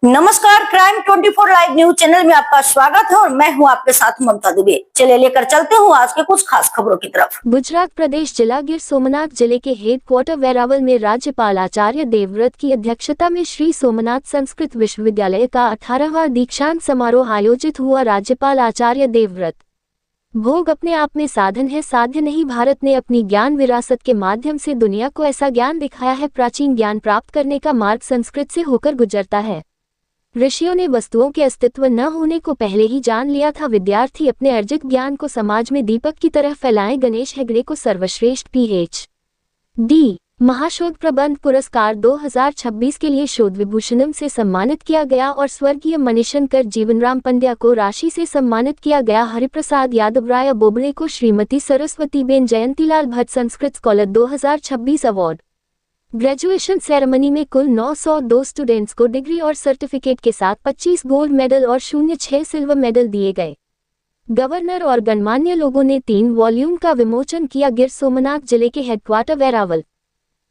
नमस्कार, crime 24 live news channel में आपका स्वागत है और मैं हूं आपके साथ ममता दुबे। चलिए लेकर चलते हूं आज के कुछ खास खबरों की तरफ। गुजरात प्रदेश जिला गिर सोमनाथ जिले के हेडक्वार्टर वेरावल में राज्यपाल आचार्य देवव्रत की अध्यक्षता में श्री सोमनाथ संस्कृत विश्वविद्यालय का 18वां दीक्षांत समारोह आयोजित हुआ। राज्यपाल आचार्य देवव्रत: भोग अपने आप में साधन है, साध्य नहीं। भारत ने अपनी ज्ञान विरासत के माध्यम से दुनिया को ऐसा ज्ञान दिखाया है। प्राचीन ज्ञान प्राप्त करने का मार्ग संस्कृत से होकर गुजरता है। ऋषियों ने वस्तुओं के अस्तित्व न होने को पहले ही जान लिया था। विद्यार्थी अपने अर्जित ज्ञान को समाज में दीपक की तरह फैलाएं। गणेश हेगड़े को सर्वश्रेष्ठ PhD महाशोध प्रबंध पुरस्कार 2026 के लिए शोध विभूषणम से सम्मानित किया गया और स्वर्गीय मणिशंकर जीवनराम पंड्या को राशि से सम्मानित किया गया। हरिप्रसाद यादव राय बोबड़े को Shrimati Saraswatiben Jayantilal Bhatt Sanskrit scholar 2026 award. Graduation ceremony में कुल 902 स्टूडेंट्स को डिग्री और सर्टिफिकेट के साथ 25 गोल्ड मेडल और 06 सिल्वर मेडल दिए गए। गवर्नर और गणमान्य लोगों ने 3 वॉल्यूम का विमोचन किया। गिर सोमनाथ जिले के हेडक्वार्टर वेरावल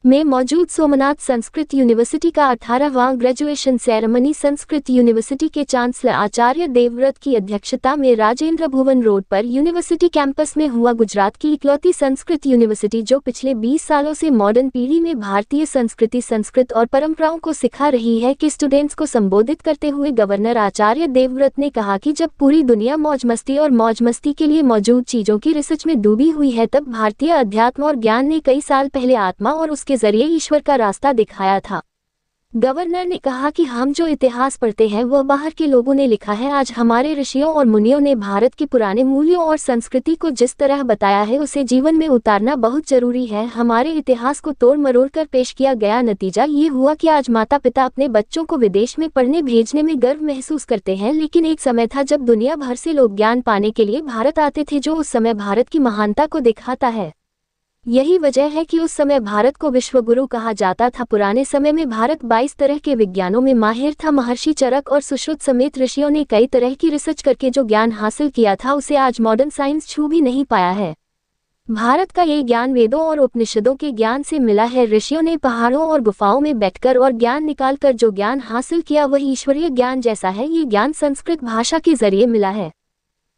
में मौजूद सोमनाथ संस्कृत यूनिवर्सिटी का 18वां ग्रेजुएशन सेरेमनी संस्कृत यूनिवर्सिटी के चांसलर आचार्य देवव्रत की अध्यक्षता में राजेंद्र भुवन रोड पर यूनिवर्सिटी कैंपस में हुआ। गुजरात की इकलौती संस्कृत यूनिवर्सिटी जो पिछले 20 सालों से मॉडर्न पीढ़ी में भारतीय संस्कृति, संस्कृत और परंपराओं को सिखा रही है कि स्टूडेंट्स को संबोधित करते हुए गवर्नर आचार्य देवव्रत ने कहा कि जब पूरी दुनिया मौज मस्ती के लिए मौजूद चीजों की रिसर्च में डूबी हुई है, तब भारतीय अध्यात्म और ज्ञान ने कई साल पहले आत्मा और के जरिए ईश्वर का रास्ता दिखाया था। गवर्नर ने कहा कि हम जो इतिहास पढ़ते हैं वह बाहर के लोगों ने लिखा है। आज हमारे ऋषियों और मुनियों ने भारत के पुराने मूल्यों और संस्कृति को जिस तरह बताया है उसे जीवन में उतारना बहुत जरूरी है। हमारे इतिहास को तोड़ मरोड़ कर पेश किया गया। नतीजा ये हुआ कि आज माता पिता अपने बच्चों को विदेश में पढ़ने भेजने में गर्व महसूस करते हैं, लेकिन एक समय था जब दुनिया भर से लोग ज्ञान पाने के लिए भारत आते थे, जो उस समय भारत की महानता को दिखाता है। यही वजह है कि उस समय भारत को विश्वगुरु कहा जाता था। पुराने समय में भारत 22 तरह के विज्ञानों में माहिर था। महर्षि चरक और सुश्रुत समेत ऋषियों ने कई तरह की रिसर्च करके जो ज्ञान हासिल किया था उसे आज मॉडर्न साइंस छू भी नहीं पाया है। भारत का ये ज्ञान वेदों और उपनिषदों के ज्ञान से मिला है। ऋषियों ने पहाड़ों और गुफाओं में बैठकर और ज्ञान निकालकर जो ज्ञान हासिल किया वही ईश्वरीय ज्ञान जैसा है। ये ज्ञान संस्कृत भाषा के जरिए मिला है।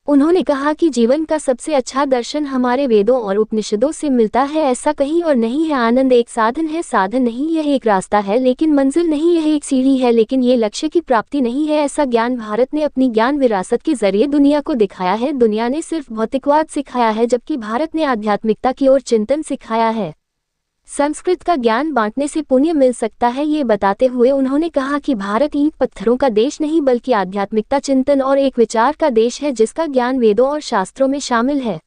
उन्होंने कहा कि जीवन का सबसे अच्छा दर्शन हमारे वेदों और उपनिषदों से मिलता है। ऐसा कहीं और नहीं है। आनंद एक साधन है, साधन नहीं, यह एक रास्ता है लेकिन मंजिल नहीं, यह एक सीढ़ी है लेकिन ये लक्ष्य की प्राप्ति नहीं है। ऐसा ज्ञान भारत ने अपनी ज्ञान विरासत के जरिए दुनिया को दिखाया है। दुनिया ने सिर्फ भौतिकवाद सिखाया है, जबकि भारत ने आध्यात्मिकता की ओर चिंतन सिखाया है। संस्कृत का ज्ञान बांटने से पुण्य मिल सकता है, ये बताते हुए उन्होंने कहा कि भारत ईंट पत्थरों का देश नहीं बल्कि आध्यात्मिकता, चिंतन और एक विचार का देश है, जिसका ज्ञान वेदों और शास्त्रों में शामिल है।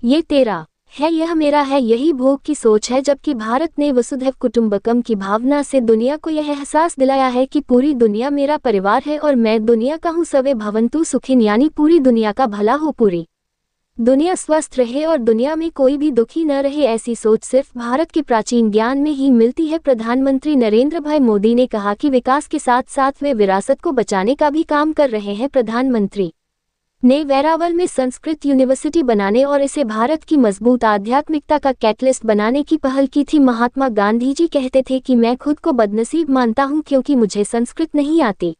ये तेरा है, यह मेरा है, यही भोग की सोच है। जबकि भारत ने वसुधैव कुटुंबकम की भावना से दुनिया को यह एहसास दिलाया है कि पूरी दुनिया मेरा परिवार है और मैं दुनिया का हूँ। सवे भवन्तु सुखिन, यानी पूरी दुनिया का भला हो, पूरी दुनिया स्वस्थ रहे और दुनिया में कोई भी दुखी न रहे। ऐसी सोच सिर्फ भारत के प्राचीन ज्ञान में ही मिलती है। प्रधानमंत्री नरेंद्र भाई मोदी ने कहा कि विकास के साथ साथ वे विरासत को बचाने का भी काम कर रहे हैं। प्रधानमंत्री ने वेरावल में संस्कृत यूनिवर्सिटी बनाने और इसे भारत की मजबूत आध्यात्मिकता का कैटलिस्ट बनाने की पहल की थी। महात्मा गांधी जी कहते थे कि मैं खुद को बदनसीब मानता हूँ क्योंकि मुझे संस्कृत नहीं आती।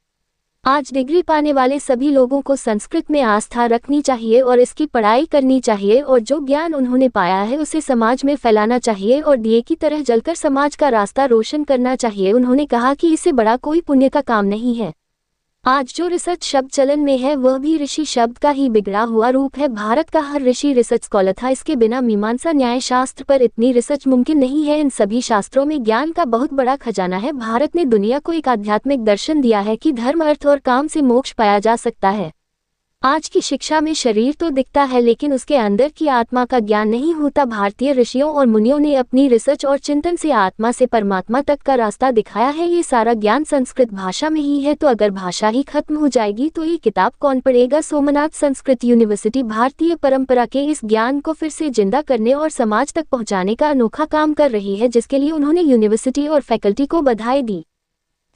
आज डिग्री पाने वाले सभी लोगों को संस्कृत में आस्था रखनी चाहिए और इसकी पढ़ाई करनी चाहिए और जो ज्ञान उन्होंने पाया है उसे समाज में फैलाना चाहिए और दिए की तरह जलकर समाज का रास्ता रोशन करना चाहिए। उन्होंने कहा कि इससे बड़ा कोई पुण्य का काम नहीं है। आज जो रिसर्च शब्द चलन में है वह भी ऋषि शब्द का ही बिगड़ा हुआ रूप है। भारत का हर ऋषि रिसर्च स्कॉलर था। इसके बिना मीमांसा न्याय शास्त्र पर इतनी रिसर्च मुमकिन नहीं है। इन सभी शास्त्रों में ज्ञान का बहुत बड़ा खजाना है। भारत ने दुनिया को एक आध्यात्मिक दर्शन दिया है कि धर्म, अर्थ और काम से मोक्ष पाया जा सकता है। आज की शिक्षा में शरीर तो दिखता है लेकिन उसके अंदर की आत्मा का ज्ञान नहीं होता। भारतीय ऋषियों और मुनियों ने अपनी रिसर्च और चिंतन से आत्मा से परमात्मा तक का रास्ता दिखाया है। ये सारा ज्ञान संस्कृत भाषा में ही है, तो अगर भाषा ही खत्म हो जाएगी तो ये किताब कौन पढ़ेगा। सोमनाथ संस्कृत यूनिवर्सिटी भारतीय परंपरा के इस ज्ञान को फिर से जिंदा करने और समाज तक पहुंचाने का अनोखा काम कर रही है, जिसके लिए उन्होंने यूनिवर्सिटी और फैकल्टी को बधाई दी।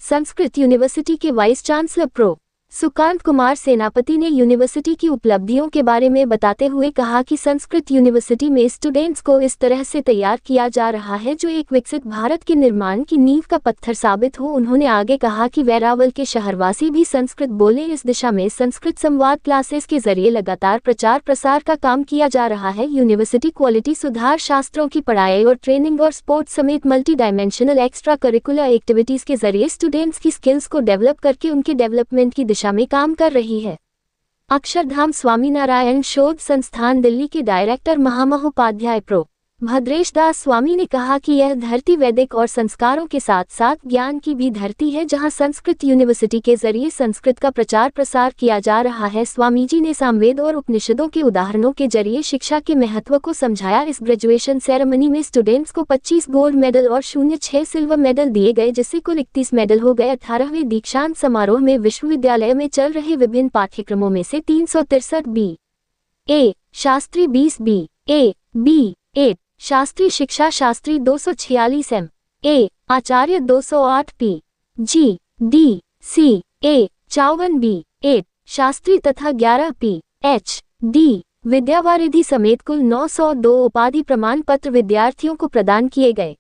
संस्कृत यूनिवर्सिटी के vice chancellor prof Sukant Kumar Senapati ने यूनिवर्सिटी की उपलब्धियों के बारे में बताते हुए कहा कि संस्कृत यूनिवर्सिटी में स्टूडेंट्स को इस तरह से तैयार किया जा रहा है जो एक विकसित भारत के निर्माण की नींव का पत्थर साबित हो। उन्होंने आगे कहा कि वेरावल के शहरवासी भी संस्कृत बोले। इस दिशा में संस्कृत संवाद क्लासेस के जरिए लगातार प्रचार प्रसार का काम किया जा रहा है। यूनिवर्सिटी क्वालिटी सुधार, शास्त्रों की पढ़ाई और ट्रेनिंग और स्पोर्ट्स समेत multi dimensional extra curricular activities के जरिए स्टूडेंट्स की स्किल्स को डेवलप करके उनके डेवलपमेंट की दिशा में काम कर रही है। अक्षरधाम स्वामीनारायण शोध संस्थान दिल्ली के डायरेक्टर महामहोपाध्याय प्रो भद्रेश दास स्वामी ने कहा कि यह धरती वैदिक और संस्कारों के साथ साथ ज्ञान की भी धरती है, जहां संस्कृत यूनिवर्सिटी के जरिए संस्कृत का प्रचार प्रसार किया जा रहा है। स्वामी जी ने सामवेद और उपनिषदों के उदाहरणों के जरिए शिक्षा के महत्व को समझाया। इस ग्रेजुएशन सेरेमनी में स्टूडेंट्स को 25 गोल्ड मेडल और 06 सिल्वर मेडल दिए गए, जिससे कुल 31 मेडल हो गए। 18वें दीक्षांत समारोह में विश्वविद्यालय में चल रहे विभिन्न पाठ्यक्रमों में से 363 B.A. Shastri 20 B.A. B.A. Shastri शिक्षा Shastri 246 M.A. Acharya 208 P.G.D.C. A. 54 B.A. Shastri तथा 11 P.H.D. विद्यावारिधि समेत कुल 902 उपाधि प्रमाण पत्र विद्यार्थियों को प्रदान किए गए।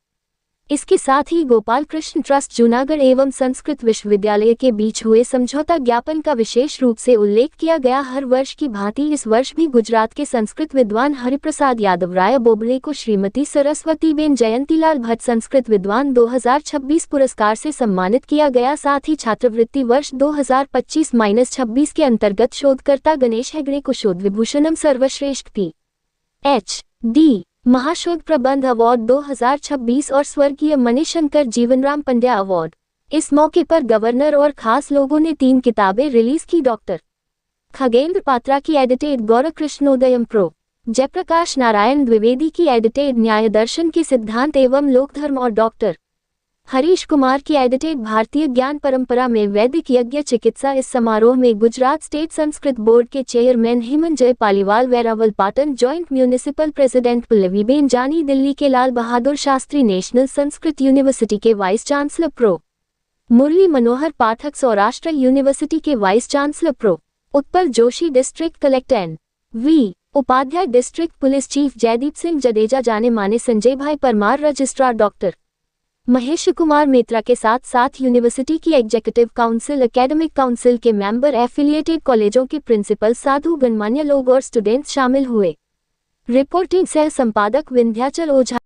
इसके साथ ही गोपाल कृष्ण ट्रस्ट जूनागढ़ एवं संस्कृत विश्वविद्यालय के बीच हुए समझौता ज्ञापन का विशेष रूप से उल्लेख किया गया। हर वर्ष की भांति इस वर्ष भी गुजरात के संस्कृत विद्वान हरिप्रसाद यादव राय बोबड़े को श्रीमती सरस्वतीबेन जयंतीलाल भट्ट संस्कृत विद्वान 2026 पुरस्कार से सम्मानित किया गया। साथ ही छात्रवृत्ति वर्ष 2025-26 के अंतर्गत शोधकर्ता गणेश हेगड़े को शोध विभूषणम सर्वश्रेष्ठ Ph.D. महाशोध प्रबंध अवार्ड 2026 और स्वर्गीय मणिशंकर जीवनराम पंड्या अवार्ड। इस मौके पर गवर्नर और खास लोगों ने 3 किताबें रिलीज की। डॉक्टर खगेंद्र पात्रा की एडिटेड गौरकृष्णोदयम प्रो जयप्रकाश नारायण द्विवेदी की एडिटेड न्याय दर्शन के सिद्धांत एवं लोकधर्म और डॉक्टर हरीश कुमार की एडिटेड भारतीय ज्ञान परंपरा में वैदिक यज्ञ चिकित्सा। इस समारोह में गुजरात स्टेट संस्कृत बोर्ड के chairman Himanjay Paliwal, Veraval Patan joint municipal president Pallaviben Jani, Delhi के लाल बहादुर शास्त्री नेशनल संस्कृत यूनिवर्सिटी के vice chancellor prof Murli Manohar Pathak, Saurashtra university के vice chancellor prof Utpal Joshi, district collector N.V. Upadhyay, district police chief Jaydeep Singh Jadeja, जाने माने संजय भाई परमार, रजिस्ट्रार डॉक्टर महेश कुमार मेत्रा के साथ साथ यूनिवर्सिटी की एग्जीक्यूटिव काउंसिल, एकेडमिक काउंसिल के मेंबर, एफिलिएटेड कॉलेजों के प्रिंसिपल, साधु, गणमान्य लोग और स्टूडेंट्स शामिल हुए। रिपोर्टिंग सह संपादक विंध्याचल ओझा।